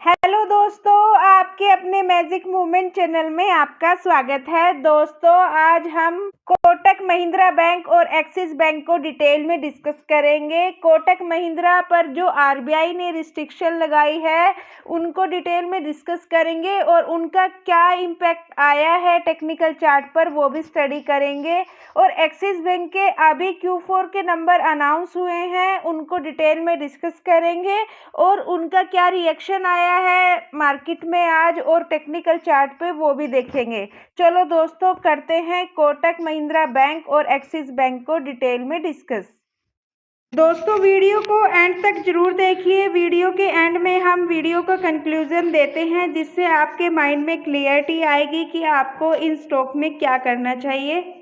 Hello दोस्तों, आपके अपने मैजिक मूवमेंट चैनल में आपका स्वागत है। दोस्तों, आज हम कोटक महिंद्रा बैंक और एक्सिस बैंक को डिटेल में डिस्कस करेंगे। कोटक महिंद्रा पर जो आरबीआई ने रिस्ट्रिक्शन लगाई है उनको डिटेल में डिस्कस करेंगे और उनका क्या इम्पैक्ट आया है टेक्निकल चार्ट पर वो भी स्टडी करेंगे। और एक्सिस बैंक के अभी Q4 के नंबर अनाउंस हुए हैं, उनको डिटेल में डिस्कस करेंगे और उनका क्या रिएक्शन आया है मार्केट में आज और टेक्निकल चार्ट पे वो भी देखेंगे। चलो दोस्तों, करते हैं कोटक महिंद्रा बैंक और एक्सिस बैंक को डिटेल में डिस्कस। दोस्तों, वीडियो को एंड तक जरूर देखिए। वीडियो के एंड में हम वीडियो का कंक्लूजन देते हैं जिससे आपके माइंड में क्लियरिटी आएगी कि आपको इन स्टॉक में क्या करना चाहिए।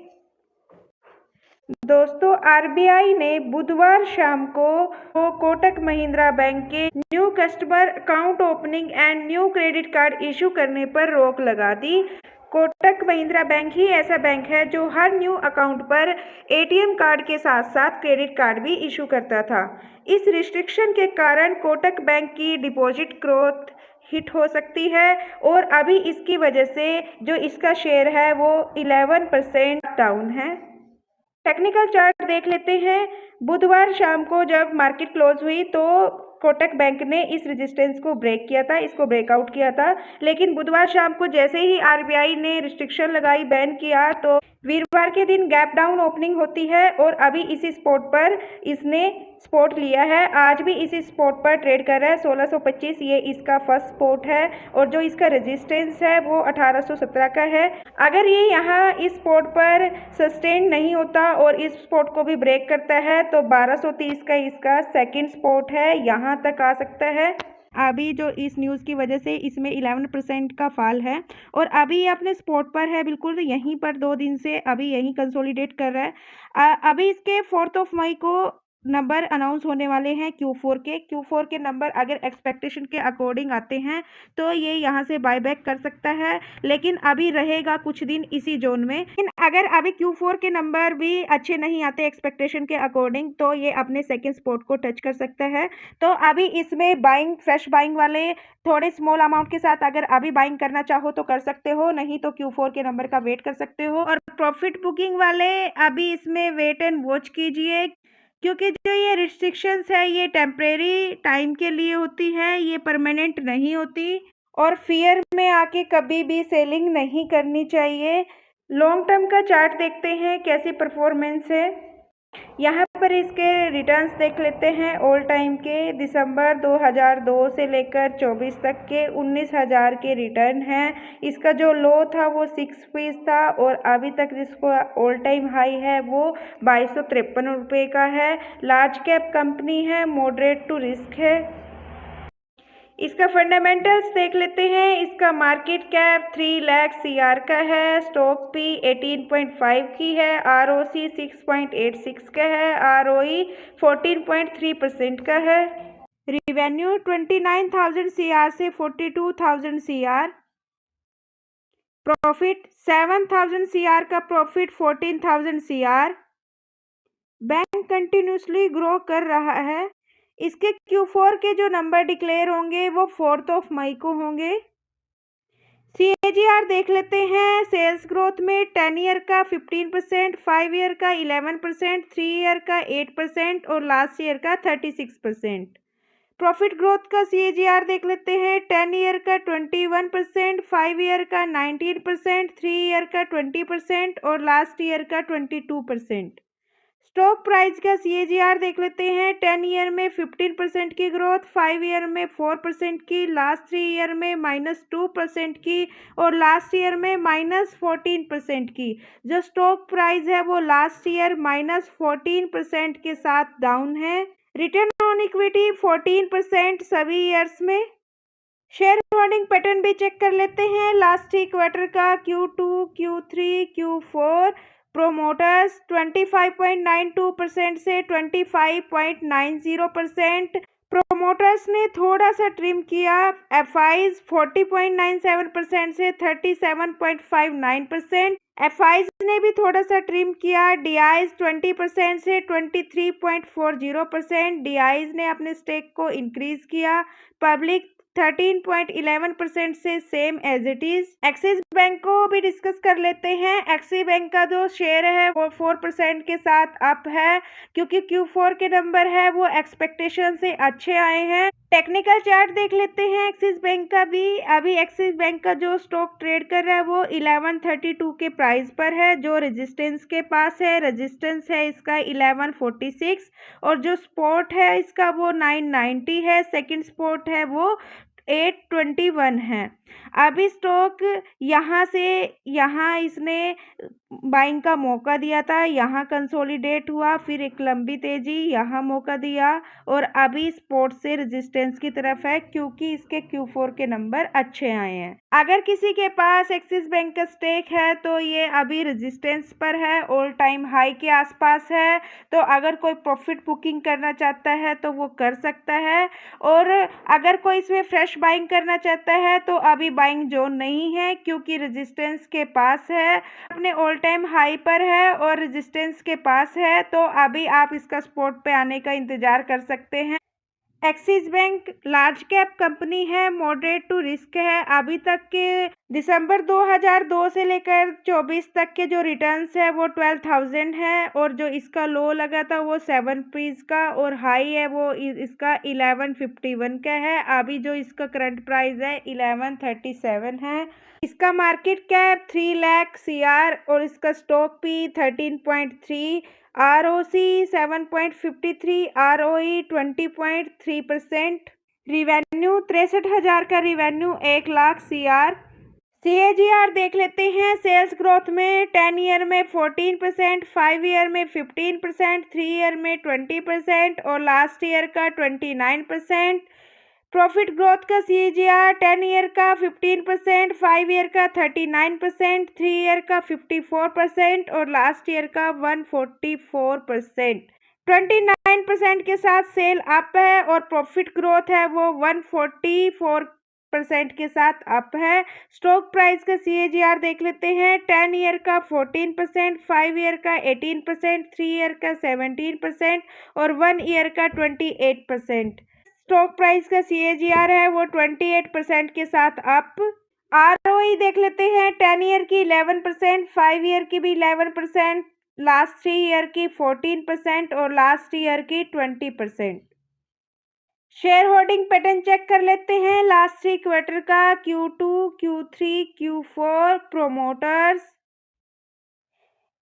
दोस्तों, आरबीआई ने बुधवार शाम को कोटक महिंद्रा बैंक के new customer account opening and new credit card issue करने पर रोक लगा दी। कोटक महिंद्रा बैंक ही ऐसा बैंक है जो हर न्यू अकाउंट पर एटीएम कार्ड के साथ साथ क्रेडिट कार्ड भी इशू करता था। इस रिस्ट्रिक्शन के कारण कोटक बैंक की डिपॉजिट ग्रोथ हिट हो सकती है और अभी इसकी वजह से जो इसका शेयर है वो 11% डाउन है। टेक्निकल चार्ट देख लेते हैं। बुधवार शाम को जब मार्केट क्लोज हुई तो कोटक बैंक ने इस रेजिस्टेंस को ब्रेक किया था, इसको ब्रेकआउट किया था। लेकिन बुधवार शाम को जैसे ही आरबीआई ने रिस्ट्रिक्शन लगाई, बैन किया, तो वीरवार के दिन गैप डाउन ओपनिंग होती है और अभी इसी स्पॉट पर इसने स्पॉट लिया है। आज भी इसी स्पॉट पर ट्रेड कर रहा है। 1625 ये इसका फर्स्ट स्पॉट है और जो इसका रेजिस्टेंस है वो 1817 का है। अगर ये यहाँ इस स्पॉट पर सस्टेन नहीं होता और इस स्पॉट को भी ब्रेक करता है तो 1230 का इसका सेकंड स्पॉट है, यहाँ तक आ सकता है। अभी जो इस न्यूज़ की वजह से इसमें 11% का फॉल है और अभी ये अपने स्पॉट पर है, बिल्कुल यहीं पर 2 दिन से अभी यहीं कंसोलिडेट कर रहा है। अभी इसके 4 मई को नंबर अनाउंस होने वाले हैं Q4 के नंबर अगर एक्सपेक्टेशन के अकॉर्डिंग आते हैं तो ये यहाँ से बायबैक कर सकता है, लेकिन अभी रहेगा कुछ दिन इसी जोन में। लेकिन अगर अभी Q4 के नंबर भी अच्छे नहीं आते एक्सपेक्टेशन के अकॉर्डिंग तो ये अपने सेकेंड स्पॉट को टच कर सकता है। तो अभी इसमें बाइंग, फ्रेश बाइंग वाले थोड़े स्मॉल अमाउंट के साथ अगर अभी बाइंग करना चाहो तो कर सकते हो, नहीं तो Q4 के नंबर का वेट कर सकते हो। और प्रॉफिट बुकिंग वाले अभी इसमें वेट एंड वॉच कीजिए, क्योंकि जो ये रिस्ट्रिक्शंस है ये टेम्परेरी टाइम के लिए होती है, ये परमानेंट नहीं होती और फियर में आके कभी भी सेलिंग नहीं करनी चाहिए। लॉन्ग टर्म का चार्ट देखते हैं कैसी परफॉर्मेंस है। यहाँ पर इसके रिटर्न्स देख लेते हैं। ऑल टाइम के दिसंबर 2002 से लेकर 24 तक के 19,000 के रिटर्न हैं। इसका जो लो था वो 6 था और अभी तक जिसको ऑल टाइम हाई है वो 2253 रुपये का है। लार्ज कैप कंपनी है, मॉडरेट टू रिस्क है। इसका फंडामेंटल्स देख लेते हैं। इसका मार्केट कैप 3 लाख CR का है, स्टॉक पी 18.5 की है, ROC 6.86 का है, ROE 14.3% का है। रिवेन्यू 29,000 CR से 42,000 CR। प्रॉफिट 7,000 CR का profit 14,000 CR। Bank continuously grow कर रहा है। इसके Q4 के जो नंबर डिक्लेयर होंगे वो 4 मई को होंगे। CAGR देख लेते हैं। सेल्स ग्रोथ में 10 ईयर का 15%, 5 ईयर का 11%, 3 ईयर का 8% और लास्ट ईयर का 36%। प्रॉफिट ग्रोथ का CAGR देख लेते हैं। 10 ईयर का 21%, 5 ईयर का 19%, 3 ईयर का 20% और लास्ट ईयर का 22%। स्टॉक प्राइस का CAGR देख लेते हैं। 10 ईयर में 15% की ग्रोथ, 5 ईयर में 4% की, लास्ट 3 ईयर में -2% की और लास्ट ईयर में -14% की। जो स्टॉक प्राइस है वो लास्ट ईयर -14% के साथ डाउन है। रिटर्न ऑन इक्विटी 14% सभी ईयर्स में। शेयर होल्डिंग पैटर्न भी चेक कर लेते हैं। लास्ट 3 क्वार्टर का Q2, Q3, Q4 प्रोमोटर्स 25.92% से 25.90%। प्रोमोटर्स ने थोड़ा सा ट्रिम किया। FIs 40.97% से 37.59%। FIs ने भी थोड़ा सा ट्रिम किया। DIs 20% से 23.40%। DIs ने अपने स्टेक को इंक्रीज किया। पब्लिक 13.11% से same as it is. Axis bank को भी डिस्कस कर लेते हैं। एक्सिस बैंक का जो शेयर है वो 4% के साथ अप है, क्योंकि Q4 के नंबर है वो एक्सपेक्टेशन से अच्छे आए हैं। टेक्निकल चार्ट देख लेते हैं एक्सिस बैंक का भी। अभी एक्सिस बैंक का जो स्टॉक ट्रेड कर रहा है वो 1132 के प्राइस पर है, जो रेजिस्टेंस के पास है। रेजिस्टेंस है इसका 1146 और जो सपोर्ट है इसका वो 990 है। सेकंड सपोर्ट है वो 821 है। अभी स्टॉक यहाँ से यहाँ इसने बाइंग का मौका दिया था, यहाँ कंसोलिडेट हुआ, फिर एक लंबी तेजी, यहाँ मौका दिया और अभी सपोर्ट से रेजिस्टेंस की तरफ है, क्योंकि इसके Q4 के नंबर अच्छे आए हैं। अगर किसी के पास एक्सिस बैंक का स्टेक है तो ये अभी रेजिस्टेंस पर है, ऑल टाइम हाई के आसपास है। तो अगर कोई प्रॉफिट बुकिंग करना चाहता है तो वो कर सकता है, और अगर कोई इसमें फ्रेश बाइंग करना चाहता है तो अभी बाइंग जोन नहीं है, क्योंकि रेजिस्टेंस के पास है, अपने ऑल टाइम हाई पर है और रेजिस्टेंस के पास है। तो अभी आप इसका सपोर्ट पे आने का इंतजार कर सकते हैं। Axis bank large cap company है, मॉडरेट टू रिस्क है। अभी तक के दिसंबर 2002 से लेकर 24 तक के जो रिटर्न्स है वो 12,000 है, और जो इसका लो लगा था वो 7 रुपीज़ का, और हाई है वो इसका 1151 का है। अभी जो इसका करंट प्राइस है 1137 है। इसका मार्केट कैप 3 लाख CR और इसका स्टॉक भी 13.3, ROC 7.53, ROE 20.3%, रिवेन्यू 63,000 का रिवेन्यू 1 लाख CR। CAGR देख लेते हैं। सेल्स ग्रोथ में 10 ईयर में 14%, 5 ईयर में 15%, 3 ईयर में 20% और लास्ट ईयर का 29%। प्रॉफिट ग्रोथ का CAGR 10 ईयर का 15%, 5 ईयर का 39%, 3 ईयर का 54% और लास्ट ईयर का 144%। 29% के साथ सेल अप है और प्रॉफिट ग्रोथ है वो 144% के साथ अप है। स्टॉक प्राइस का CAGR देख लेते हैं। 10 ईयर का 14%, 5 ईयर का 18%, 3 ईयर का 17% और 1 ईयर का 28%। स्टॉक प्राइस का CAGR है वो 28% के साथ अप। ROE देख लेते हैं। 10 ईयर की 11%, 5 ईयर की भी 11%, लास्ट 3 ईयर की 14% और लास्ट ईयर की 20%। शेयर होल्डिंग पैटर्न चेक कर लेते हैं लास्ट 3 क्वार्टर का। Q2, Q3, Q4 प्रोमोटर्स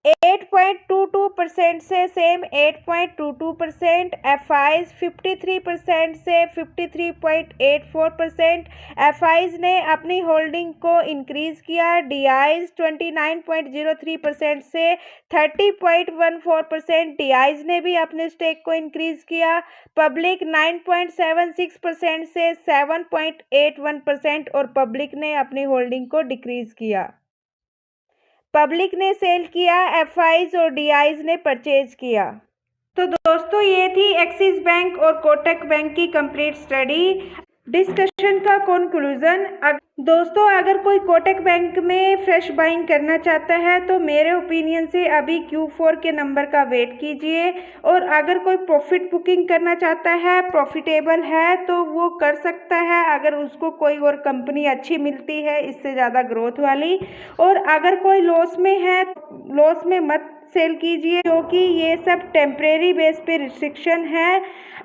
8.22% से सेम 8.22%, FIs 53% से 53.84%। FIs ने अपनी होल्डिंग को इंक्रीज किया। DIs 29.03% से 30.14%, DIs ने भी अपने स्टेक को इंक्रीज किया। पब्लिक 9.76% से 7.81% और पब्लिक ने अपनी होल्डिंग को डिक्रीज किया। पब्लिक ने सेल किया, FIs और DIs ने परचेज किया। तो दोस्तों ये थी एक्सिस बैंक और कोटक बैंक की कंप्लीट स्टडी। डिस्कशन का कंक्लूजन, दोस्तों अगर कोई कोटक बैंक में फ्रेश बाइंग करना चाहता है तो मेरे ओपिनियन से अभी Q4 के नंबर का वेट कीजिए, और अगर कोई प्रॉफिट बुकिंग करना चाहता है, प्रॉफिटेबल है तो वो कर सकता है, अगर उसको कोई और कंपनी अच्छी मिलती है इससे ज़्यादा ग्रोथ वाली। और अगर कोई लॉस में है, लॉस में मत सेल कीजिए, क्योंकि ये सब टेम्परेरी बेस पे रिस्ट्रिक्शन है।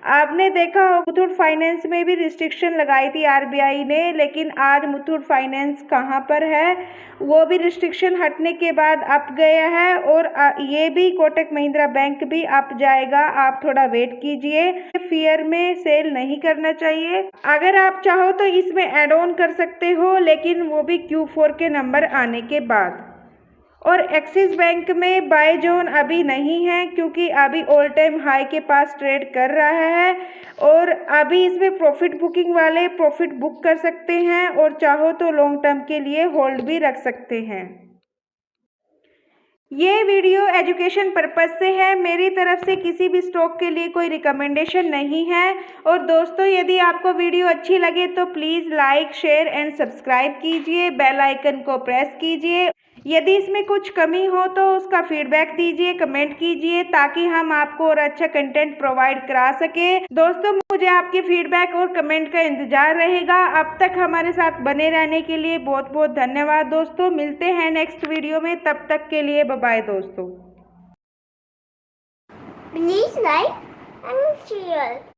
आपने देखा हो मुथूट फाइनेंस में भी रिस्ट्रिक्शन लगाई थी RBI ने, लेकिन आज मुथूट फाइनेंस कहाँ पर है, वो भी रिस्ट्रिक्शन हटने के बाद अप गया है, और ये भी कोटक महिंद्रा बैंक भी अप जाएगा। आप थोड़ा वेट कीजिए, फियर में सेल नहीं करना चाहिए। अगर आप चाहो तो इसमें एड ऑन कर सकते हो, लेकिन वो भी Q4 के नंबर आने के बाद। और एक्सिस बैंक में बाय जोन अभी नहीं है, क्योंकि अभी ऑल टाइम हाई के पास ट्रेड कर रहा है, और अभी इसमें प्रॉफिट बुकिंग वाले प्रॉफिट बुक कर सकते हैं, और चाहो तो लॉन्ग टर्म के लिए होल्ड भी रख सकते हैं। ये वीडियो एजुकेशन पर्पस से है, मेरी तरफ से किसी भी स्टॉक के लिए कोई रिकमेंडेशन नहीं है। और दोस्तों यदि आपको वीडियो अच्छी लगे तो please like, share and subscribe कीजिए, बेल आइकन को प्रेस कीजिए। यदि इसमें कुछ कमी हो तो उसका फीडबैक दीजिए, कमेंट कीजिए ताकि हम आपको और अच्छा कंटेंट प्रोवाइड करा सके। दोस्तों मुझे आपके फीडबैक और कमेंट का इंतजार रहेगा। अब तक हमारे साथ बने रहने के लिए बहुत बहुत धन्यवाद दोस्तों। मिलते हैं नेक्स्ट वीडियो में, तब तक के लिए बाय बाय दोस्तों। Please like and share.